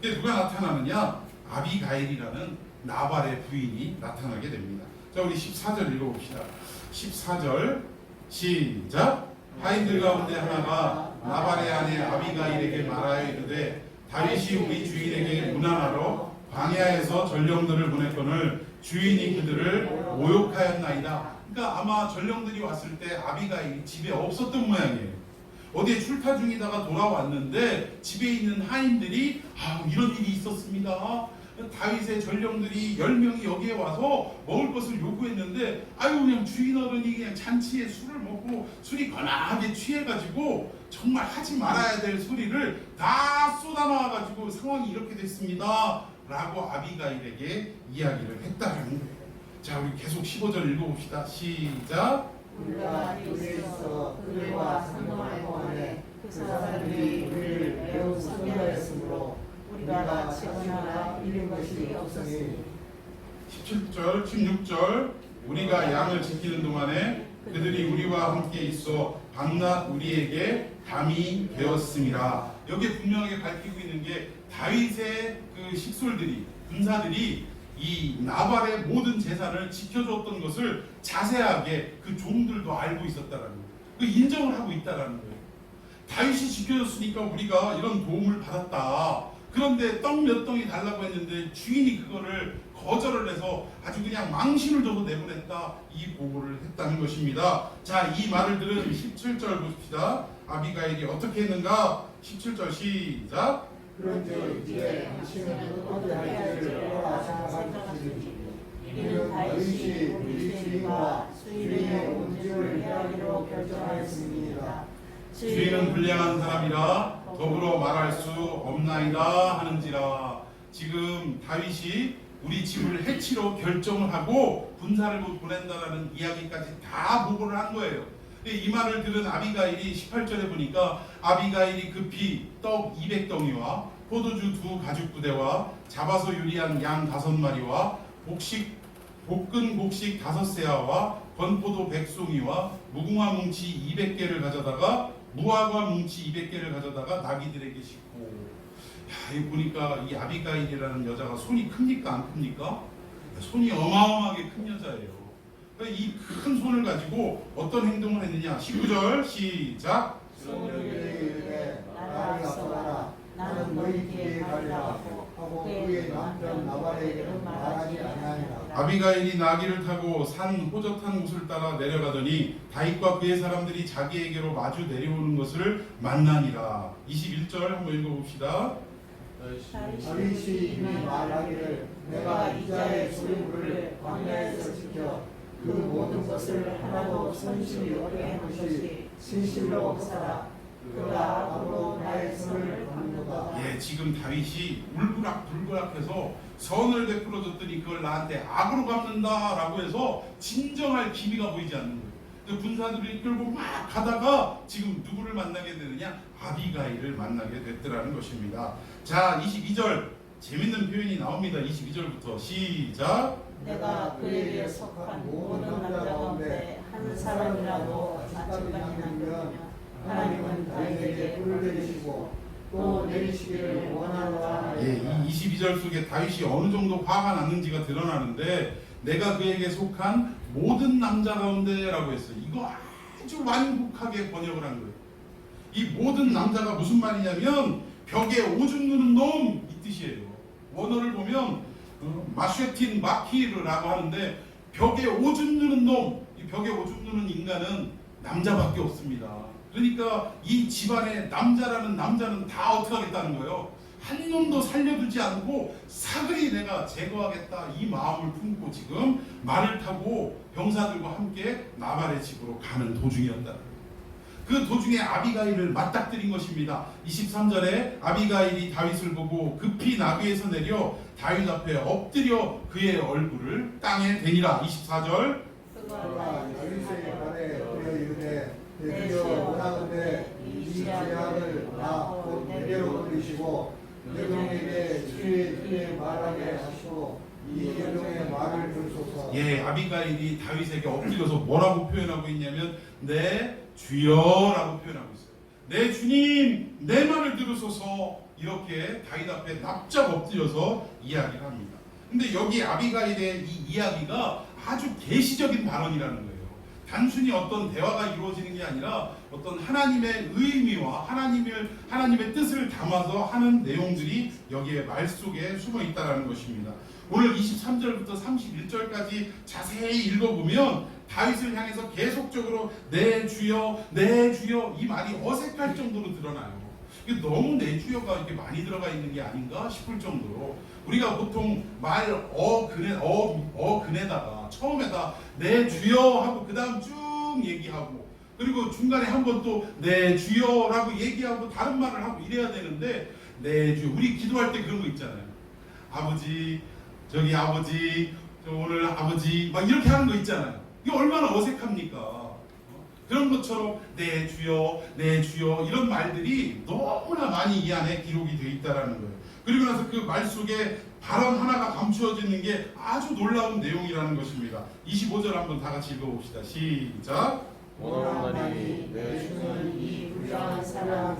누가 나타나느냐? 아비가일이라는 나발의 부인이 나타나게 됩니다. 자, 우리 14절 읽어봅시다. 14절 시작. 하인들 가운데 하나가 나발의 아내 아비가일에게 말하여 이르되 다윗이 우리 주인에게 문안하러 광야에서 전령들을 보냈거늘 주인이 그들을 모욕하였나이다. 그러니까 아마 전령들이 왔을 때 아비가일이 집에 없었던 모양이에요. 어디에 출타 중이다가 돌아왔는데 집에 있는 하인들이 이런 일이 있었습니다. 다윗의 전령들이 10명이 여기에 와서 먹을 것을 요구했는데 그냥 주인 어른이 그냥 잔치에 술을 먹고 술이 거나하게 취해가지고 정말 하지 말아야 될 소리를 다 쏟아놔가지고 상황이 이렇게 됐습니다 라고 아비가일에게 이야기를 했다는 거예요. 자, 우리 계속 15절 읽어봅시다. 시작. 우리가 뒤에 있어 그들과 상동할 동안에 그 사람들이 우리를 매우 선멸했으므로 우리가 지원하라 잃은 것이 없었으니. 17절 16절 우리가 양을 지키는 동안에 그들이 우리와 함께 있어 밤낮 우리에게 담이 되었습니다. 여기에 분명하게 밝히고 있는 게 다윗의 그 식솔들이 군사들이 이 나발의 모든 재산을 지켜줬던 것을 자세하게 그 종들도 알고 있었다는 거예요. 그 인정을 하고 있다는 거예요. 다윗이 지켜줬으니까 우리가 이런 도움을 받았다. 그런데 떡 몇 덩이 달라고 했는데 주인이 그거를 거절을 해서 아주 그냥 망신을 줘서 내보냈다. 이 보고를 했다는 것입니다. 자, 이 말을 들은 17절 보십시다. 아비가일이 어떻게 했는가? 17절 시작. 그런즉 이제 당신은 어떻게 할지를 오라 생각하시니 이는 다윗이 우리 주인과 주인의 온 집을 해하기로 결정하였습니다. 주인은 불량한 사람이라 더불어 말할 수 없나이다 하는지라. 지금 다윗이 우리 집을 해치러 결정을 하고 군사를 보낸다라는 이야기까지 다 보고를 한 거예요. 이 말을 들은 아비가일이 18절에 보니까 아비가일이 급히 떡 200덩이와 포도주 2 가죽 부대와 잡아서 요리한 양 5마리와 볶은 곡식 5세아와 건포도 100송이와 무궁화 뭉치 200개를 가져다가 무화과 뭉치 200개를 가져다가 나귀들에게 싣고. 이거 보니까 이 아비가일이라는 여자가 손이 큽니까 안 큽니까? 손이 어마어마하게 큰 여자예요. 이 큰 손을 가지고 어떤 행동을 했느냐. 19절 시작. 소문을 이르되 나를 앞서가라 나는 너희 뒤에 가리라 하고 그의 남편 나발에게는 말하지 아니하니라. 아비가일이 나귀를 타고 산 호젓한 곳을 따라 내려가더니 다윗과 그의 사람들이 자기에게로 마주 내려오는 것을 만나니라. 21절 한번 읽어봅시다. 다윗이 이미 말하기를 내가 이자의 소유물을 광야에서 지켜 그 모든 것을 하나도 손실이 없게 한 것이 진실로 없사라. 그가 앞으로 나의 손을 받는다. 예, 지금 다윗이 울그락불그락해서 선을 베풀어줬더니 그걸 나한테 악으로 갚는다라고 해서 진정할 기미가 보이지 않는 거예요. 그 군사들을 끌고 막 가다가 지금 누구를 만나게 되느냐? 아비가일을 만나게 됐더라는 것입니다. 자, 22절 재밌는 표현이 나옵니다. 22절부터 시작. 내가 그에게 속한 모든 남자 가운데 한 사람이라도 아직까지 남기면 하나님은 다윗에게 뿔을 내리시고 또 내리시기를 원하노라. 예, 이 22절 속에 다윗이 어느 정도 화가 났는지가 드러나는데 내가 그에게 속한 모든 남자 가운데라고 했어요. 이거 아주 완곡하게 번역을 한 거예요. 이 모든 남자가 무슨 말이냐면 벽에 오줌 누는 놈 이 뜻이에요. 원어를 보면 마쉐틴 마키르라고 하는데 벽에 오줌 누는 놈, 이 벽에 오줌 누는 인간은 남자밖에 없습니다. 그러니까 이 집안에 남자라는 남자는 다 어떻게 하겠다는 거예요. 한 놈도 살려두지 않고 사그리 내가 제거하겠다 이 마음을 품고 지금 말을 타고 병사들과 함께 나발의 집으로 가는 도중이었다는 거예요. 그 도중에 아비가일을 맞닥뜨린 것입니다. 23절에 아비가일이 다윗을 보고 급히 나귀에서 내려 다윗 앞에 엎드려 그의 얼굴을 땅에 대니라. 24절 그가 다윗의 발에 엎드려 이르되 내 주여 원하건대 이 죄악을 나 곧 내게로 돌리시고 내 종에게 주의 뒤에 말하게 하시고 이 여종의 말을 들으소서. 예, 아비가일이 다윗에게 엎드려서 뭐라고 표현하고 있냐면 내 주여라고 표현하고 있어요. 내 주님, 내 말을 들으소서. 이렇게 다윗 앞에 납작 엎드려서 이야기를 합니다. 근데 여기 아비가일의 이 이야기가 아주 계시적인 발언이라는 거예요. 단순히 어떤 대화가 이루어지는 게 아니라 어떤 하나님의 의미와 하나님의 뜻을 담아서 하는 내용들이 여기에 말 속에 숨어 있다는 것입니다. 오늘 23절부터 31절까지 자세히 읽어보면 다윗을 향해서 계속적으로 내 주여 이 말이 어색할 정도로 드러나요. 이게 너무 내 주여가 이렇게 많이 들어가 있는 게 아닌가 싶을 정도로 우리가 보통 말 어근에다가 처음에다 내 주여 하고 그 다음 쭉 얘기하고 그리고 중간에 한 번 또 내 주여라고 얘기하고 다른 말을 하고 이래야 되는데 내 주여 우리 기도할 때 그런 거 있잖아요. 아버지 저기 아버지 저 오늘 아버지 막 이렇게 하는 거 있잖아요. 이게 얼마나 어색합니까? 그런 것처럼 내 주여 이런 말들이 너무나 많이 이 안에 기록이 되어 있다는 거예요. 그리고 나서 그 말 속에 발언 하나가 감추어지는 게 아주 놀라운 내용이라는 것입니다. 25절 한번 다 같이 읽어봅시다. 시작. 원하나니 내 주는 이 불쌍한 사람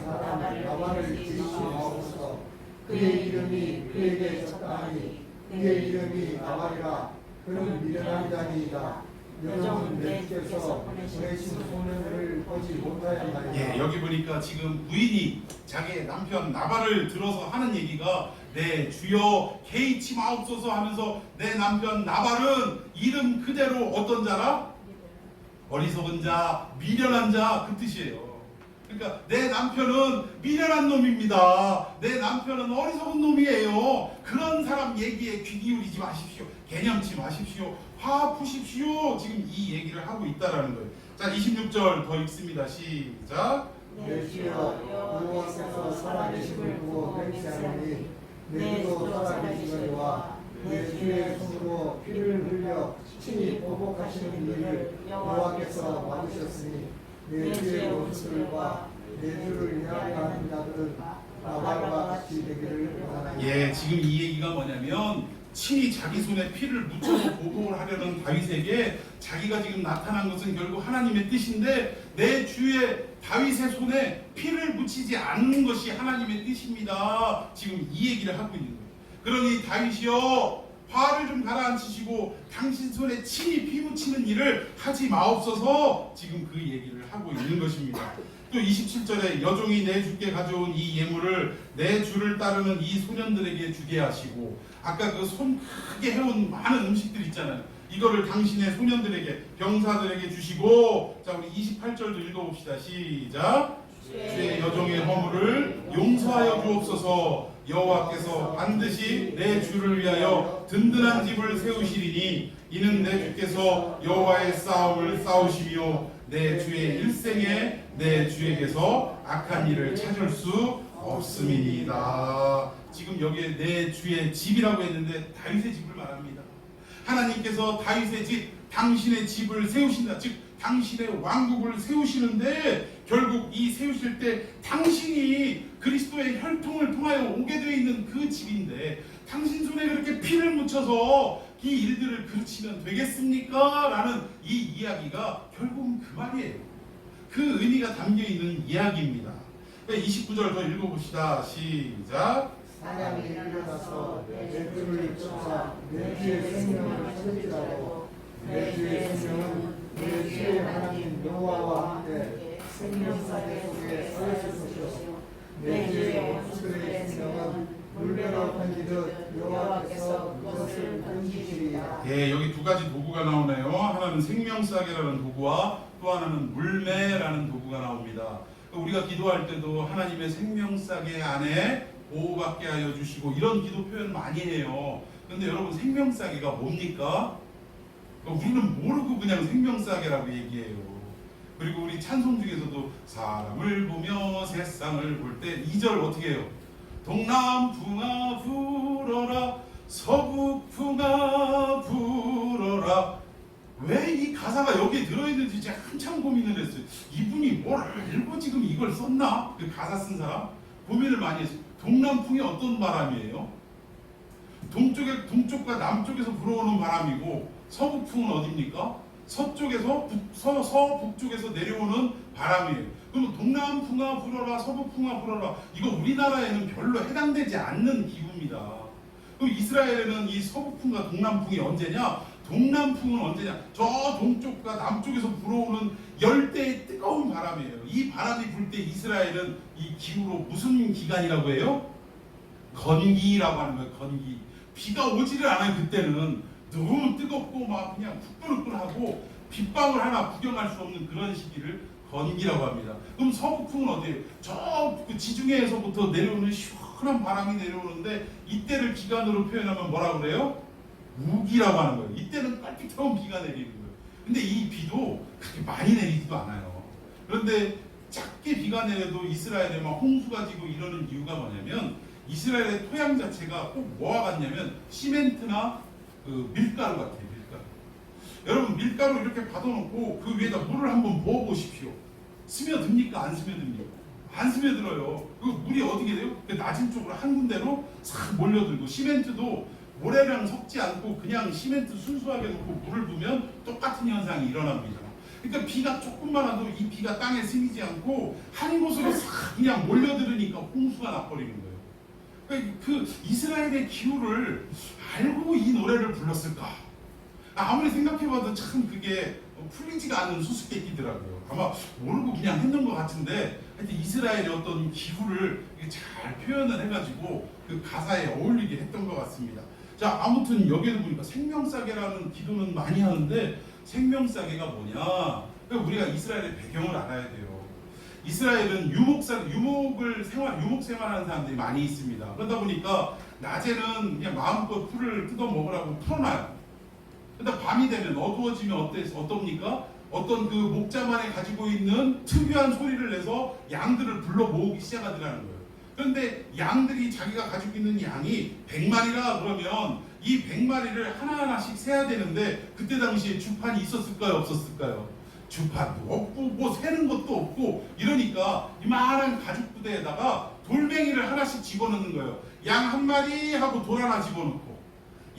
나발을 지으시옵소서. 그의 이름이 그에게 적당하니 그의 이름이 나발이라. 그는 미련한 자니이다. 여종은 내 주께서 보내신 소명을 보지 못하였나이다. 예, 여기 보니까 지금 부인이 자기의 남편 나발을 들어서 하는 얘기가 내 주여 개의치 마옵소서 하면서 내 남편 나발은 이름 그대로 어떤 자라? 어리석은 자, 미련한 자 그 뜻이에요. 그러니까 내 남편은 미련한 놈입니다. 내 남편은 어리석은 놈이에요. 그런 사람 얘기에 귀 기울이지 마십시오. 개념치 마십시오. 화 푸십시오. 지금 이 얘기를 하고 있다라는 거예요. 자, 26절 더 읽습니다. 시작. 내 주여 여호와께서 살아계심을 보고 맹세하노니 내 주도 살아계시거니와 내 주의 손으로 피를 흘려 친히 보복하시는 일을 여호와께서 막으셨으니 내 주의 원수들과 내 주를 향하는 자들은 나발과 같이 되기를 원하나니. 예, 지금 이 얘기가 뭐냐면 친히 자기 손에 피를 묻혀서 보복을 하려는 다윗에게 자기가 지금 나타난 것은 결국 하나님의 뜻인데 내 주의 다윗의 손에 피를 묻히지 않는 것이 하나님의 뜻입니다. 지금 이 얘기를 하고 있는 거예요. 그러니 다윗이여 화를 좀 가라앉히시고 당신 손에 친히 피 묻히는 일을 하지 마옵소서. 지금 그 얘기를 하고 있는 것입니다. 또 27절에 여종이 내 주께 가져온 이 예물을 내 주를 따르는 이 소년들에게 주게 하시고, 아까 그 손 크게 해온 많은 음식들 있잖아요. 이거를 당신의 소년들에게 병사들에게 주시고. 자, 우리 28절도 읽어봅시다. 시작. 주의 여종의 허물을 용서하여 주옵소서. 여호와께서 반드시 내 주를 위하여 든든한 집을 세우시리니 이는 내 주께서 여호와의 싸움을 싸우시며 내 주의 일생에 내 주에게서 악한 일을 찾을 수 없음이니이다. 지금 여기에 내 주의 집이라고 했는데 다윗의 집을 말합니다. 하나님께서 다윗의 집, 당신의 집을 세우신다. 즉 당신의 왕국을 세우시는데 결국 이 세우실 때 당신이 그리스도의 혈통을 통하여 오게 되어 있는 그 집인데 당신 손에 그렇게 피를 묻혀서 이 일들을 그르치면 되겠습니까? 라는 이 이야기가 결국은 그 말이에요. 그 의미가 담겨있는 이야기입니다. 29절 더 읽어봅시다. 시작. 사람이 일어나서 내 주를 쫓아 내 주의 생명을 찾을지라도 내 주의 생명은 내 주의 하나님 여호와와 함께 생명사계 속에 서 있을 것이요 내 주의 원수들의 생명은 물배로 던지듯 여호와께서 그것을 던지시리라. 예, 여기 두 가지 도구가 나오네요. 하나는 생명사계라는 도구와 또 하나는 물매라는 도구가 나옵니다. 우리가 기도할 때도 하나님의 생명사계 안에 보호받게 하여 주시고 이런 기도 표현 많이 해요. 근데 여러분 생명사계가 뭡니까? 우리는 모르고 그냥 생명사계라고 얘기해요. 그리고 우리 찬송 중에서도 사람을 보며 세상을 볼 때 2절 어떻게 해요? 동남풍아 불어라 서북풍아 불어라. 왜 이 가사가 여기에 들어있는지 제가 한참 고민을 했어요. 이분이 뭘 알고 지금 이걸 썼나? 그 가사 쓴 사람? 고민을 많이 했어요. 동남풍이 어떤 바람이에요? 동쪽과 남쪽에서 불어오는 바람이고 서북풍은 어디입니까? 서쪽에서 서북쪽에서 내려오는 바람이에요. 그럼 동남풍아 불어라 서북풍아 불어라 이거 우리나라에는 별로 해당되지 않는 기후입니다. 그럼 이스라엘에는 이 서북풍과 동남풍이 언제냐? 동남풍은 언제냐? 저 동쪽과 남쪽에서 불어오는 열대의 뜨거운 바람이에요. 이 바람이 불 때 이스라엘은 이 기후로 무슨 기간이라고 해요? 건기라고 하는 거예요. 건기. 비가 오지를 않아요. 그때는 너무 뜨겁고 막 그냥 후끈후끈하고 빗방울 하나 구경할 수 없는 그런 시기를 건기라고 합니다. 그럼 서북풍은 어디예요? 저 지중해에서부터 내려오는 시원한 바람이 내려오는데 이때를 기간으로 표현하면 뭐라고 그래요? 우기라고 하는 거예요. 이때는 깔끔한 비가 내리는 거예요. 근데 이 비도 그렇게 많이 내리지도 않아요. 그런데 작게 비가 내려도 이스라엘에 막 홍수가 지고 이러는 이유가 뭐냐면 이스라엘의 토양 자체가 꼭 뭐와 같냐면 시멘트나 그 밀가루 같아요. 밀가루. 여러분 밀가루 이렇게 받아놓고 그 위에다 물을 한번 부어보십시오. 스며듭니까? 안 스며듭니까? 안 스며들어요. 그 물이 어떻게 돼요? 그 낮은 쪽으로 한 군데로 싹 몰려들고 시멘트도 모래랑 섞지 않고 그냥 시멘트 순수하게 놓고 물을 부으면 똑같은 현상이 일어납니다. 그러니까 비가 조금만 와도 이 비가 땅에 스미지 않고 한 곳으로 싹 그냥 몰려들으니까 홍수가 나버리는 거예요. 그러니까 그 이스라엘의 기후를 알고 이 노래를 불렀을까? 아무리 생각해봐도 참 그게 풀리지가 않는 수수께끼더라고요. 아마 모르고 그냥 했는 것 같은데 하여튼 이스라엘의 어떤 기후를 잘 표현을 해가지고 그 가사에 어울리게 했던 것 같습니다. 자, 아무튼 여기에도 보니까 생명사계라는 기도는 많이 하는데 생명사계가 뭐냐? 그러니까 우리가 이스라엘의 배경을 알아야 돼요. 이스라엘은 유목 생활하는 사람들이 많이 있습니다. 그러다 보니까 낮에는 그냥 마음껏 풀을 뜯어 먹으라고 풀어놔요. 근데 밤이 되면 어두워지면 어떻습니까? 어떤 그 목자만에 가지고 있는 특유한 소리를 내서 양들을 불러 모으기 시작하더라는 거예요. 그런데 양들이 자기가 가지고 있는 양이 100마리라 그러면 이 100마리를 하나하나씩 세야 되는데 그때 당시에 주판이 있었을까요? 없었을까요? 주판도 없고 뭐 세는 것도 없고 이러니까 이만한 가죽 부대에다가 돌멩이를 하나씩 집어넣는 거예요. 양 한 마리 하고 돌 하나 집어넣고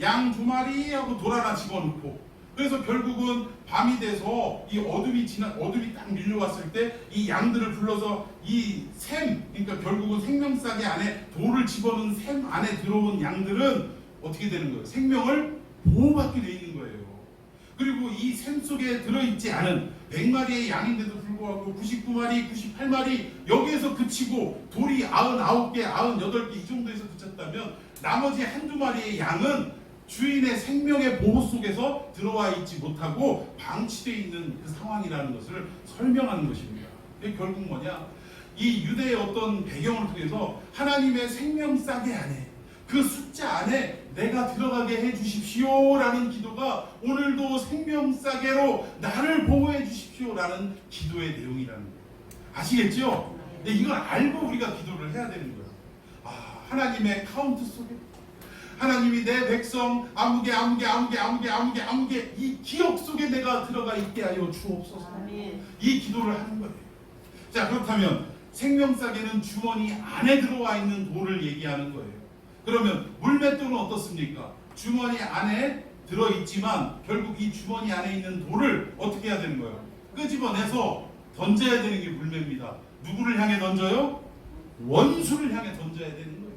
양 두 마리 하고 돌 하나 집어넣고 그래서 결국은 밤이 돼서 이 어둠이 딱 밀려왔을 때 이 양들을 불러서 이 샘, 그러니까 결국은 생명싸개 안에 돌을 집어넣은 샘 안에 들어온 양들은 어떻게 되는 거예요? 생명을 보호받게 돼 있는 거예요. 그리고 이 샘 속에 들어있지 않은 100마리의 양인데도 불구하고 99마리, 98마리 여기에서 그치고 돌이 99개, 98개 이 정도에서 그쳤다면 나머지 한두 마리의 양은 주인의 생명의 보호 속에서 들어와 있지 못하고 방치되어 있는 그 상황이라는 것을 설명하는 것입니다. 이게 결국 뭐냐? 이 유대의 어떤 배경을 통해서 하나님의 생명싸개 안에 그 숫자 안에 내가 들어가게 해주십시오라는 기도가 오늘도 생명싸개로 나를 보호해 주십시오라는 기도의 내용이라는 거예요. 아시겠죠? 근데 이걸 알고 우리가 기도를 해야 되는 거예요. 하나님의 카운트 속에 하나님이 내 백성 아무개 이 기억 속에 내가 들어가 있게 하여 주옵소서. 이 기도를 하는 거예요. 자, 그렇다면 생명싸개는 주머니 안에 들어와 있는 돌을 얘기하는 거예요. 그러면 물맷돌은 어떻습니까? 주머니 안에 들어있지만 결국 이 주머니 안에 있는 돌을 어떻게 해야 되는 거예요? 끄집어내서 던져야 되는 게 물매입니다. 누구를 향해 던져요? 원수를 향해 던져야 되는 거예요.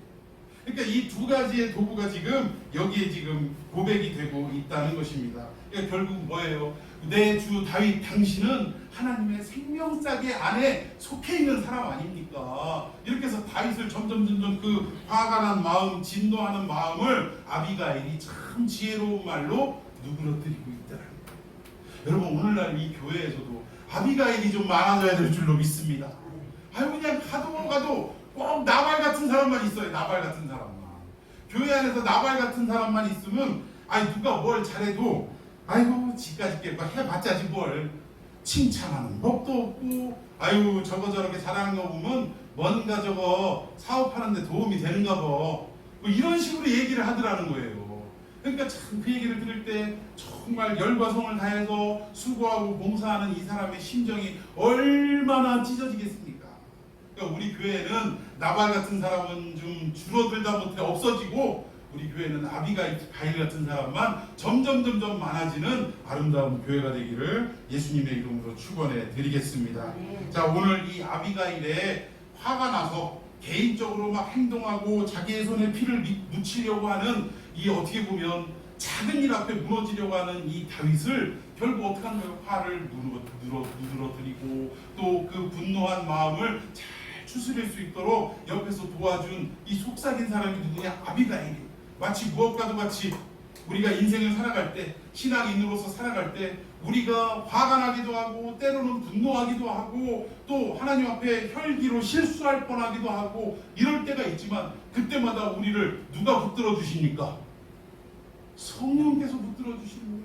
그러니까 이 두 가지의 도구가 지금 여기에 지금 고백이 되고 있다는 것입니다. 그러니까 결국 뭐예요? 내 주 다윗 당신은 하나님의 생명싸개 안에 속해 있는 사람 아닙니까? 이렇게 해서 다윗을 점점 그 화가 난 마음, 진노하는 마음을 아비가일이 참 지혜로운 말로 누그러뜨리고 있더라고요. 여러분 오늘날 이 교회에서도 아비가일이 좀 많아져야 될 줄로 믿습니다. 그냥 가도 꼭 나발 같은 사람만 있어요. 나발 같은 사람만. 교회 안에서 나발 같은 사람만 있으면 누가 뭘 잘해도 지까지 해봤자지 뭘. 칭찬하는 법도 없고 저거 저렇게 잘하는 거 보면 뭔가 저거 사업하는데 도움이 되는가 봐. 뭐 이런 식으로 얘기를 하더라는 거예요. 그러니까 참 그 얘기를 들을 때 정말 열과 성을 다해서 수고하고 봉사하는 이 사람의 심정이 얼마나 찢어지겠습니까? 그러니까 우리 교회는 나발 같은 사람은 좀 줄어들다 못해 없어지고 우리 교회는 아비가일 같은 사람만 점점 많아지는 아름다운 교회가 되기를 예수님의 이름으로 축원해 드리겠습니다. 자, 오늘 이 아비가일의 화가 나서 개인적으로 막 행동하고 자기의 손에 피를 묻히려고 하는 이 어떻게 보면 작은 일 앞에 무너지려고 하는 이 다윗을 결국 어떻게 한 거예요? 화를 누그러뜨리고 또 그 분노한 마음을 잘 추스릴 수 있도록 옆에서 도와준 이 속삭인 사람이 누구냐? 아비가일이. 마치 무엇과도 같이 우리가 인생을 살아갈 때 신앙인으로서 살아갈 때 우리가 화가 나기도 하고 때로는 분노하기도 하고 또 하나님 앞에 혈기로 실수할 뻔하기도 하고 이럴 때가 있지만 그때마다 우리를 누가 붙들어 주십니까? 성령께서 붙들어 주시는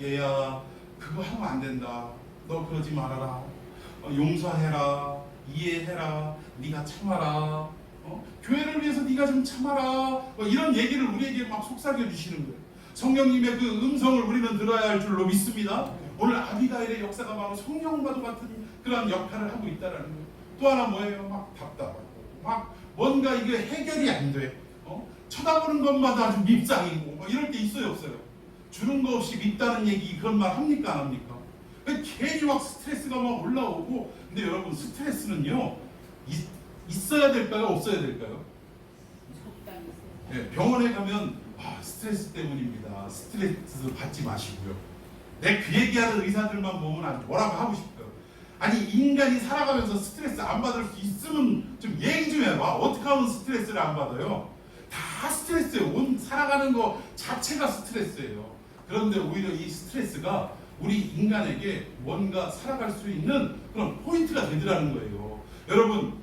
거예요. 얘야 그거 하면 안 된다. 너 그러지 말아라. 용서해라. 이해해라. 네가 참아라. 교회를 위해서 네가 좀 참아라. 이런 얘기를 우리에게 막 속삭여 주시는 거예요. 성령님의 그 음성을 우리는 들어야 할 줄로 믿습니다. 오늘 아비가일의 역사가 바로 성령과도 같은 그런 역할을 하고 있다는 거예요. 또 하나 뭐예요? 막 답답하고 막 뭔가 이게 해결이 안 돼. 쳐다보는 것마다 아주 밉상이고 이럴 때 있어요 없어요? 주는 거 없이 밉다는 얘기 그런 말 합니까 안 합니까? 괜히 막 스트레스가 막 올라오고 근데 여러분 스트레스는요 있어야 될까요? 없어야 될까요? 네, 병원에 가면 스트레스 때문입니다. 스트레스 받지 마시고요. 그 얘기하는 의사들만 보면 뭐라고 하고 싶어요. 인간이 살아가면서 스트레스 안 받을 수 있으면 좀 얘기 좀 해봐. 어떻게 하면 스트레스를 안 받아요? 다 스트레스예요. 살아가는 거 자체가 스트레스예요. 그런데 오히려 이 스트레스가 우리 인간에게 뭔가 살아갈 수 있는 그런 포인트가 되더라는 거예요. 여러분,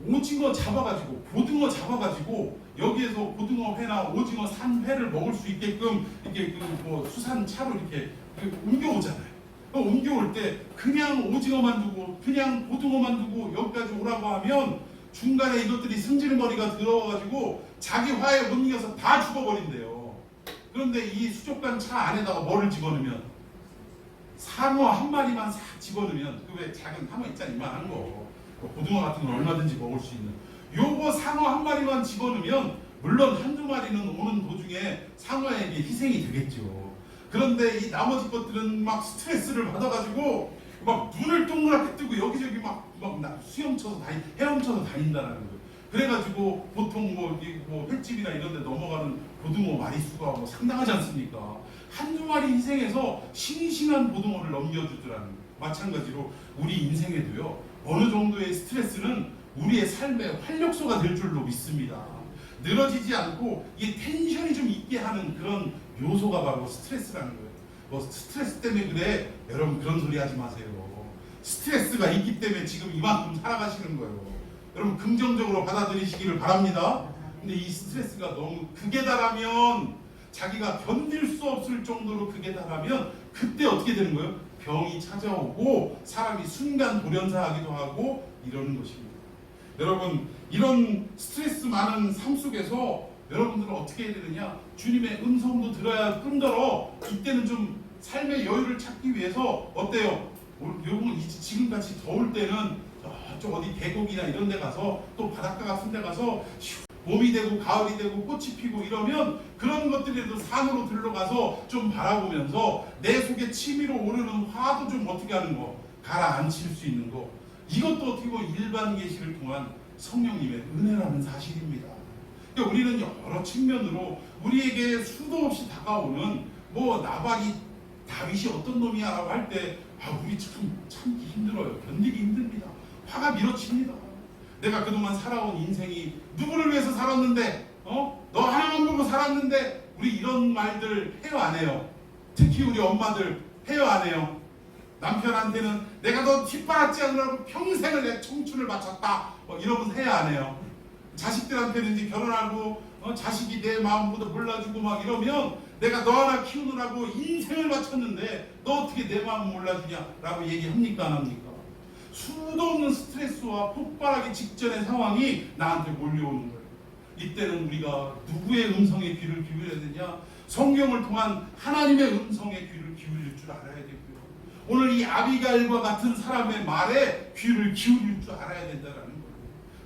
오징어 잡아가지고 고등어 잡아가지고 여기에서 고등어 회나 오징어 산회를 먹을 수 있게끔 이렇게 뭐 수산차로 이렇게 옮겨오잖아요. 옮겨올 때 그냥 오징어만 두고 그냥 고등어만 두고 여기까지 오라고 하면 중간에 이것들이 승질머리가 들어와가지고 자기 화에 못 이겨서 다 죽어버린대요. 그런데 이 수족관 차 안에다가 뭐를 집어넣으면 상어 한 마리만 싹 집어넣으면 그 왜 작은 상어 있잖아, 이만한 거 고등어 같은 건 얼마든지 먹을 수 있는 요거 상어 한 마리만 집어넣으면 물론 한두 마리는 오는 도중에 상어에게 희생이 되겠죠. 그런데 이 나머지 것들은 막 스트레스를 받아가지고 막 눈을 동그랗게 뜨고 여기저기 막 수염쳐서 헤엄쳐서 다닌다라는 거예요. 그래가지고 보통 뭐 횟집이나 이런 데 넘어가는 고등어 마리수가 뭐 상당하지 않습니까? 한두 마리 희생해서 싱싱한 고등어를 넘겨주더라는 거예요. 마찬가지로 우리 인생에도요, 어느 정도의 스트레스는 우리의 삶의 활력소가 될 줄로 믿습니다. 늘어지지 않고 이 텐션이 좀 있게 하는 그런 요소가 바로 스트레스라는 거예요. 뭐 스트레스 때문에 그래, 여러분 그런 소리 하지 마세요. 스트레스가 있기 때문에 지금 이만큼 살아가시는 거예요. 여러분 긍정적으로 받아들이시기를 바랍니다. 근데 이 스트레스가 너무 극에 달하면, 자기가 견딜 수 없을 정도로 극에 달하면 그때 어떻게 되는 거예요? 병이 찾아오고 사람이 순간 돌연사하기도 하고 이러는 것입니다. 여러분, 이런 스트레스 많은 삶 속에서 여러분들은 어떻게 해야 되느냐? 주님의 음성도 들어야 끈더러 이때는 좀 삶의 여유를 찾기 위해서 어때요? 여러분 지금같이 더울 때는 저쪽 어디 계곡이나 이런 데 가서 또 바닷가 같은 데 가서 봄이 되고 가을이 되고 꽃이 피고 이러면 그런 것들에도 산으로 들러가서 좀 바라보면서 내 속에 치밀어 오르는 화도 좀 어떻게 하는 거, 가라앉힐 수 있는 거, 이것도 어떻게 보면 일반 계시를 통한 성령님의 은혜라는 사실입니다. 그러니까 우리는 여러 측면으로 우리에게 수도 없이 다가오는 뭐 나발이 다윗이 어떤 놈이야 라고 할 때 우리 참기 힘들어요. 견디기 힘듭니다. 화가 밀어칩니다. 내가 그동안 살아온 인생이 누구를 위해서 살았는데 너 하나만 보고 살았는데, 우리 이런 말들 해요 안 해요? 특히 우리 엄마들 해요 안 해요? 남편한테는 내가 너 뒷바라지 않으라고 평생을 내 청춘을 바쳤다 이러면서 해요 안 해요? 자식들한테는 이제 결혼하고 자식이 내 마음보다 몰라주고 막 이러면 내가 너 하나 키우느라고 인생을 바쳤는데 너 어떻게 내 마음 몰라주냐라고 얘기합니까 안 합니까? 수도 없는 스트레스와 폭발하기 직전의 상황이 나한테 몰려오는 거예요. 이때는 우리가 누구의 음성에 귀를 기울여야 되냐? 성경을 통한 하나님의 음성에 귀를 기울일 줄 알아야 되고요. 오늘 이 아비가일과 같은 사람의 말에 귀를 기울일 줄 알아야 된다는 거예요.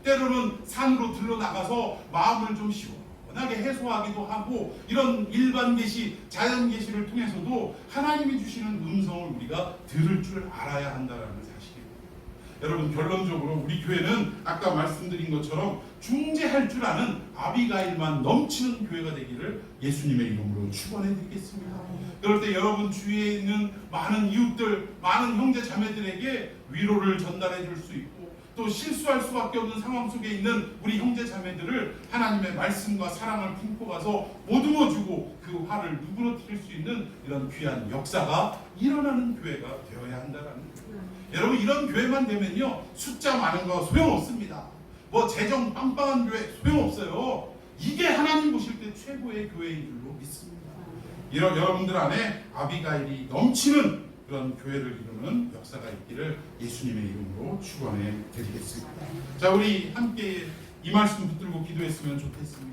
때로는 산으로 들러나가서 마음을 좀 시원하게 해소하기도 하고, 이런 일반 계시, 자연 계시를 통해서도 하나님이 주시는 음성을 우리가 들을 줄 알아야 한다는 사실입니다. 여러분, 결론적으로 우리 교회는 아까 말씀드린 것처럼 중재할 줄 아는 아비가일만 넘치는 교회가 되기를 예수님의 이름으로 축원해 드리겠습니다. 그럴 때 여러분 주위에 있는 많은 이웃들, 많은 형제 자매들에게 위로를 전달해 줄 수 있고, 또 실수할 수밖에 없는 상황 속에 있는 우리 형제 자매들을 하나님의 말씀과 사랑을 품고 가서 보듬어주고 그 화를 누그러뜨릴 수 있는 이런 귀한 역사가 일어나는 교회가 되어야 한다는 거예요. 여러분, 이런 교회만 되면요, 숫자 많은 거 소용없습니다. 뭐 재정 빵빵한 교회 소용없어요. 이게 하나님 보실 때 최고의 교회인 줄로 믿습니다. 이런 여러분들 안에 아비가일이 넘치는 그런 교회를 이루는 역사가 있기를 예수님의 이름으로 축원해 드리겠습니다. 자, 우리 함께 이 말씀 붙들고 기도했으면 좋겠습니다.